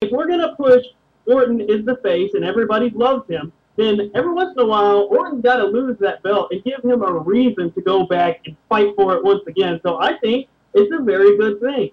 if we're going to push Orton is the face and everybody loves him, then every once in a while, Orton's got to lose that belt and give him a reason to go back and fight for it once again. So I think it's a very good thing.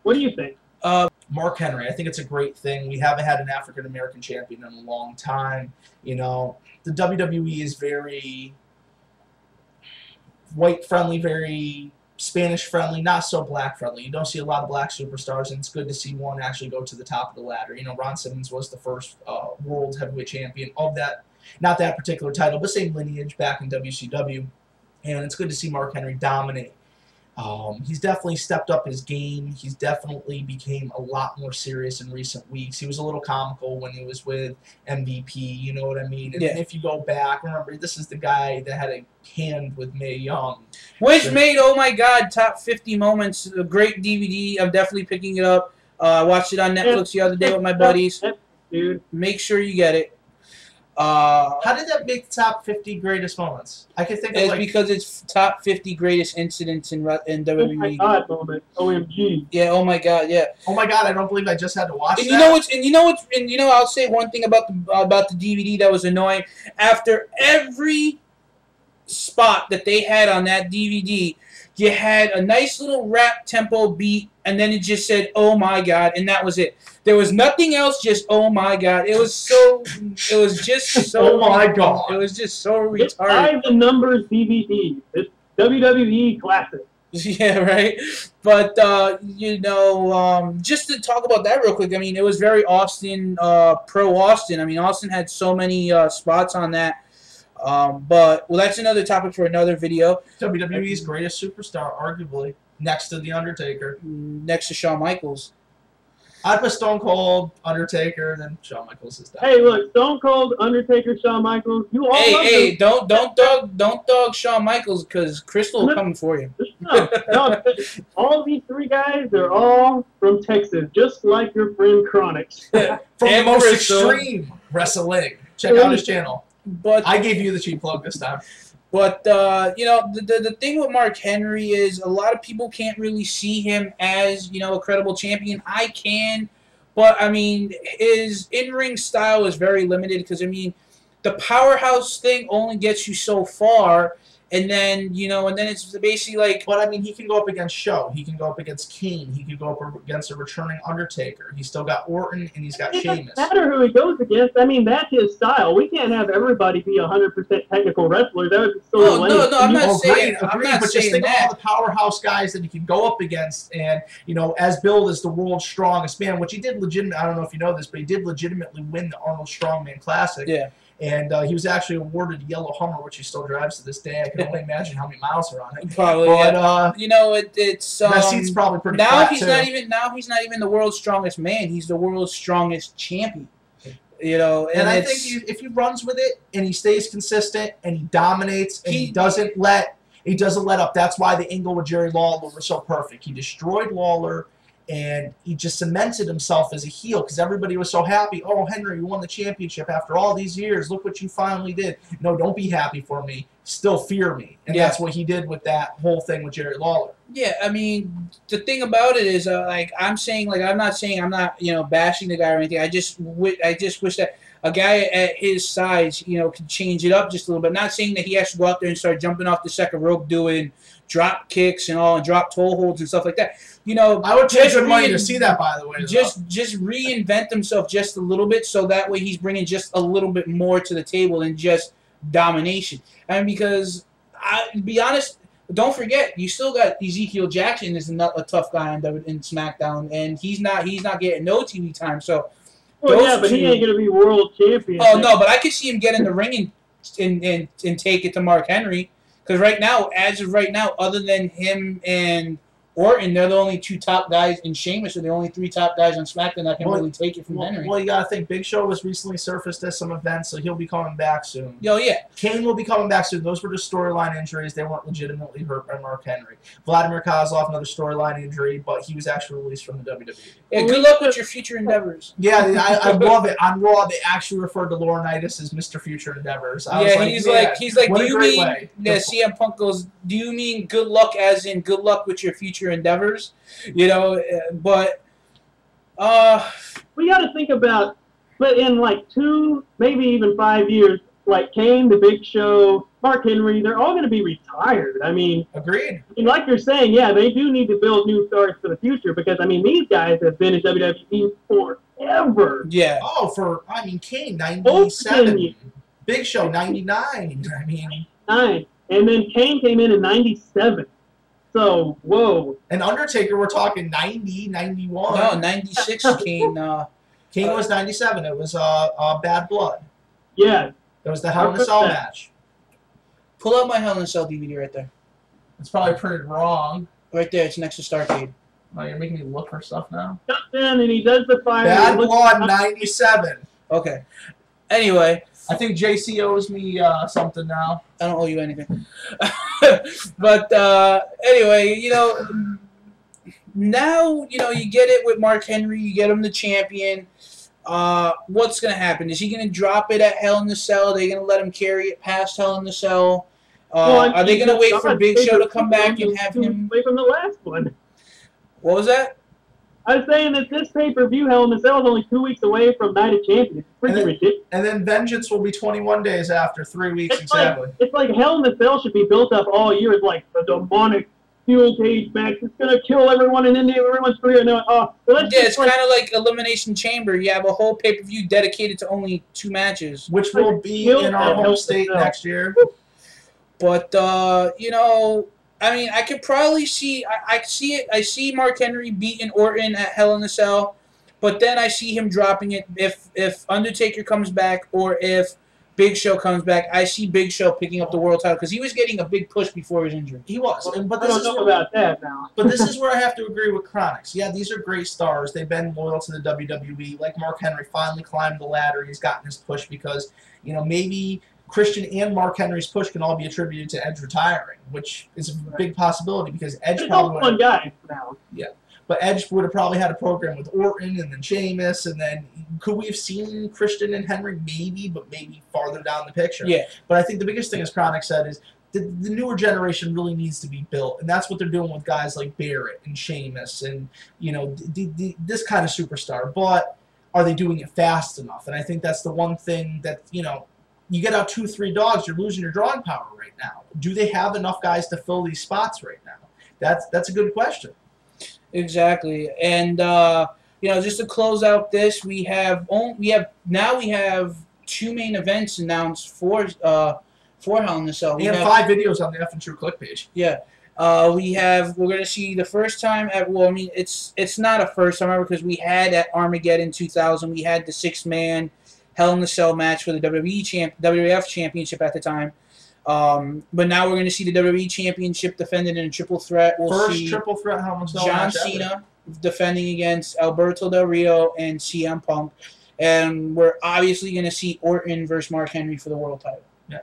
What do you think? Mark Henry, I think it's a great thing. We haven't had an African-American champion in a long time. You know, the WWE is very white-friendly, very Spanish-friendly, not so black-friendly. You don't see a lot of black superstars, and it's good to see one actually go to the top of the ladder. You know, Ron Simmons was the first world heavyweight champion of that, not that particular title, but same lineage back in WCW. And it's good to see Mark Henry dominate. He's definitely stepped up his game. He's definitely became a lot more serious in recent weeks. He was a little comical when he was with MVP, you know what I mean? And if you go back, remember, this is the guy that had a hand with Mae Young. Which made, oh my God, top 50 moments, a great DVD. I'm definitely picking it up. I watched it on Netflix the other day with my buddies. Dude, make sure you get it. How did that make the top 50 greatest moments? I can think of like... because it's top 50 greatest incidents in WWE. Oh my God moment. OMG. Yeah, oh my God, yeah. Oh my God, I don't believe I just had to watch that. You know I'll say one thing about the DVD that was annoying. After every spot that they had on that DVD, you had a nice little rap tempo beat, and then it just said, oh my God, and that was it. There was nothing else, just oh my God. It was just so oh my God. It was just so retarded. It's by the numbers DVD. It's WWE classic. Yeah, right. But you know, just to talk about that real quick, I mean, it was very Austin, pro Austin. I mean, Austin had so many spots on that. But well, that's another topic for another video. WWE's greatest superstar, arguably, next to the Undertaker, next to Shawn Michaels. I'd put Stone Cold, Undertaker, then Shawn Michaels is that. Hey, look, Stone Cold, Undertaker, Shawn Michaels. You all hey, don't dog Shawn Michaels, because Crystal will come for you. No, all these three guys, they're all from Texas, just like your friend Chronix. From the most extreme wrestling. Check out his channel. But I gave you the cheap plug this time. But, you know, the thing with Mark Henry is a lot of people can't really see him as, you know, a credible champion. I can, but, I mean, his in-ring style is very limited because, I mean, the powerhouse thing only gets you so far. And then, you know, and then it's basically like... But, I mean, he can go up against Show. He can go up against Kane. He can go up against a returning Undertaker. He's still got Orton, and he's got Sheamus. It doesn't matter who he goes against. I mean, that's his style. We can't have everybody be 100% technical wrestlers. That would be so lame. No, I'm not saying that. But just think of all the powerhouse guys that he can go up against. And, you know, as billed as the world's strongest man, which he did legitimately, I don't know if you know this, but he did legitimately win the Arnold Strongman Classic. Yeah. And he was actually awarded a yellow Hummer, which he still drives to this day. I can only imagine how many miles are on it. Probably, but, you know, it's that seat's probably pretty now flat he's too. He's not even the world's strongest man. He's the world's strongest champion. You know, and I think if he runs with it and he stays consistent and he dominates and he doesn't let up. That's why the angle with Jerry Lawler was so perfect. He destroyed Lawler. And he just cemented himself as a heel because everybody was so happy. Oh, Henry, you won the championship after all these years. Look what you finally did. No, don't be happy for me. Still fear me. And that's what he did with that whole thing with Jerry Lawler. Yeah, I mean, the thing about it is, like, I'm not, you know, bashing the guy or anything. I just wish that a guy at his size, you know, could change it up just a little bit. Not saying that he has to go out there and start jumping off the second rope doing drop kicks and all and drop toe holds and stuff like that. You know, I would pay good money to see that, by the way. Just reinvent himself just a little bit, so that way he's bringing just a little bit more to the table than just domination. I mean, because to be honest, don't forget you still got Ezekiel Jackson is a tough guy in SmackDown, and he's not getting no TV time. So, well, yeah, but he ain't gonna be world champion. Oh no, but I could see him get in the ring and take it to Mark Henry. Because right now, as of right now, other than him and Orton, they're the only two top guys, and Sheamus are the only three top guys on SmackDown that can really take it from Henry. Well, you got to think, Big Show was recently surfaced at some events, so he'll be coming back soon. Oh, yeah. Kane will be coming back soon. Those were just storyline injuries. They weren't legitimately hurt by Mark Henry. Vladimir Kozlov, another storyline injury, but he was actually released from the WWE. Yeah, good luck with your future endeavors. Yeah, I love it. On Raw, they actually referred to Laurinaitis as Mr. Future Endeavors. He's like, do you mean, CM Punk goes, do you mean good luck as in good luck with your future endeavors? You know, but We got to think about, but in like 2, maybe even 5 years, like Kane, the Big Show, Mark Henry, they're all going to be retired. I mean, Agreed. like you're saying, yeah, they do need to build new stars for the future because, I mean, these guys have been in WWE forever. Yeah. Oh, Kane, Both 97. Big Show, 99. I mean... 9. And then Kane came in 97. So, whoa. And Undertaker, we're talking 90, 91. No, 96 Kane. Kane was 97. It was Bad Blood. Yeah. It was the Hell in a Cell match. Pull out my Hell in a Cell DVD right there. It's probably printed wrong. Right there. It's next to Starcade. Oh, you're making me look for stuff now? Comes in and he does the fire. Bad Blood, 97. Okay. Anyway. I think JC owes me something now. I don't owe you anything. But anyway, now, you get it with Mark Henry. You get him the champion. What's going to happen? Is he going to drop it at Hell in the Cell? Are they going to let him carry it past Hell in the Cell? Are they going to wait for Big Show to come back and have him... Away from the last one. What was that? I was saying that this pay-per-view, Hell in the Cell, is only 2 weeks away from Night of Champions. It's pretty ridiculous. And then Vengeance will be 21 days after, 3 weeks exactly. It's like Hell in the Cell should be built up all year. It's like the demonic steel cage match. It's going to kill everyone in India. Everyone's free. And it's kind of like Elimination Chamber. You have a whole pay-per-view dedicated to only 2 matches. Which will be in our home state next year. But, I mean, I could probably see, I see it. I see Mark Henry beating Orton at Hell in a Cell, but then I see him dropping it if Undertaker comes back or if Big Show comes back. I see Big Show picking up the world title because he was getting a big push before his injury. He was. But I don't know about that now. But this is where I have to agree with Chronics. Yeah, these are great stars. They've been loyal to the WWE. Like Mark Henry finally climbed the ladder. He's gotten his push because, maybe Christian and Mark Henry's push can all be attributed to Edge retiring, which is a big possibility because Edge probably one guy now. Yeah, but Edge would have probably had a program with Orton and then Sheamus, and then could we have seen Christian and Henry? Maybe, but maybe farther down the picture. Yeah. But I think the biggest thing, as Chronic said, is the newer generation really needs to be built, and that's what they're doing with guys like Barrett and Sheamus and this kind of superstar. But are they doing it fast enough? And I think that's the one thing that you get out 2, 3 dogs, you're losing your drawing power right now. Do they have enough guys to fill these spots right now? That's a good question. Exactly. And just to close out this, we have 2 main events announced for Hell in a Cell. We have 5 videos on the FNTrueWrestling page. Yeah. We're going to see the first time at, it's not a first time ever because we had at Armageddon 2000, we had the 6-man Hell in a Cell match for the WWF Championship at the time. But now we're going to see the WWE Championship defended in a triple threat. We'll see triple threat Hell in a Cell John match Cena defending against Alberto Del Rio and CM Punk. And we're obviously going to see Orton versus Mark Henry for the world title. Yeah.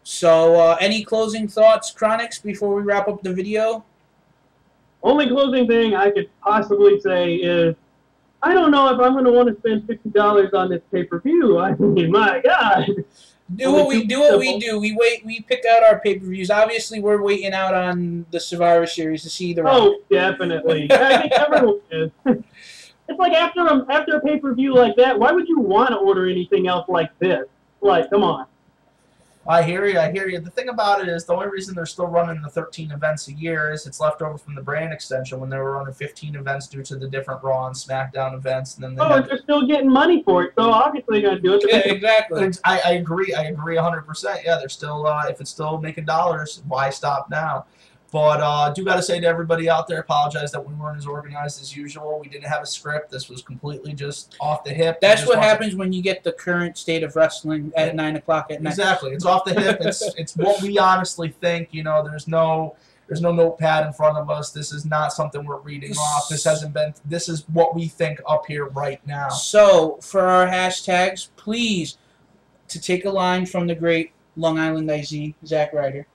So, any closing thoughts, Chronics, before we wrap up the video? Only closing thing I could possibly say is, I don't know if I'm going to want to spend $50 on this pay-per-view. I mean, my God. Do what we do. We pick out our pay-per-views. Obviously, we're waiting out on the Survivor Series to see the. Oh, definitely. I think everyone is. It's like after a pay-per-view like that, why would you want to order anything else like this? Like, come on. I hear you. The thing about it is the only reason they're still running the 13 events a year is it's left over from the brand extension when they were running 15 events due to the different Raw and SmackDown events. And then they're still getting money for it, so obviously they're going to do it. Yeah, exactly. I agree 100%. Yeah, they're still, if it's still making dollars, why stop now? But I do got to say to everybody out there, apologize that we weren't as organized as usual. We didn't have a script. This was completely just off the hip. That's what happens when you get the current state of wrestling at 9 o'clock at night. Exactly. It's off the hip. It's what we honestly think. There's no notepad in front of us. This is not something we're reading off. This is what we think up here right now. So, for our hashtags, please, to take a line from the great Long Island IZ, Zack Ryder.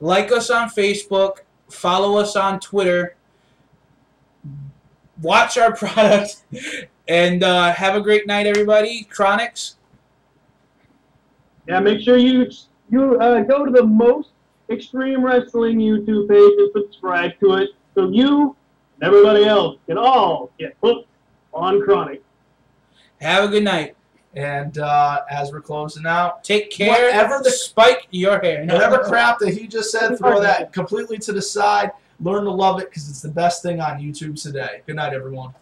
Like us on Facebook, follow us on Twitter, watch our product, and have a great night, everybody. Chronics. Yeah, make sure you go to the Most Extreme Wrestling YouTube page and subscribe to it so you and everybody else can all get hooked on Chronic. Have a good night. And as we're closing out, Take care. whatever the Spike your hair. whatever crap that he just said, throw that completely to the side. Learn to love it because it's the best thing on YouTube today. Good night, everyone.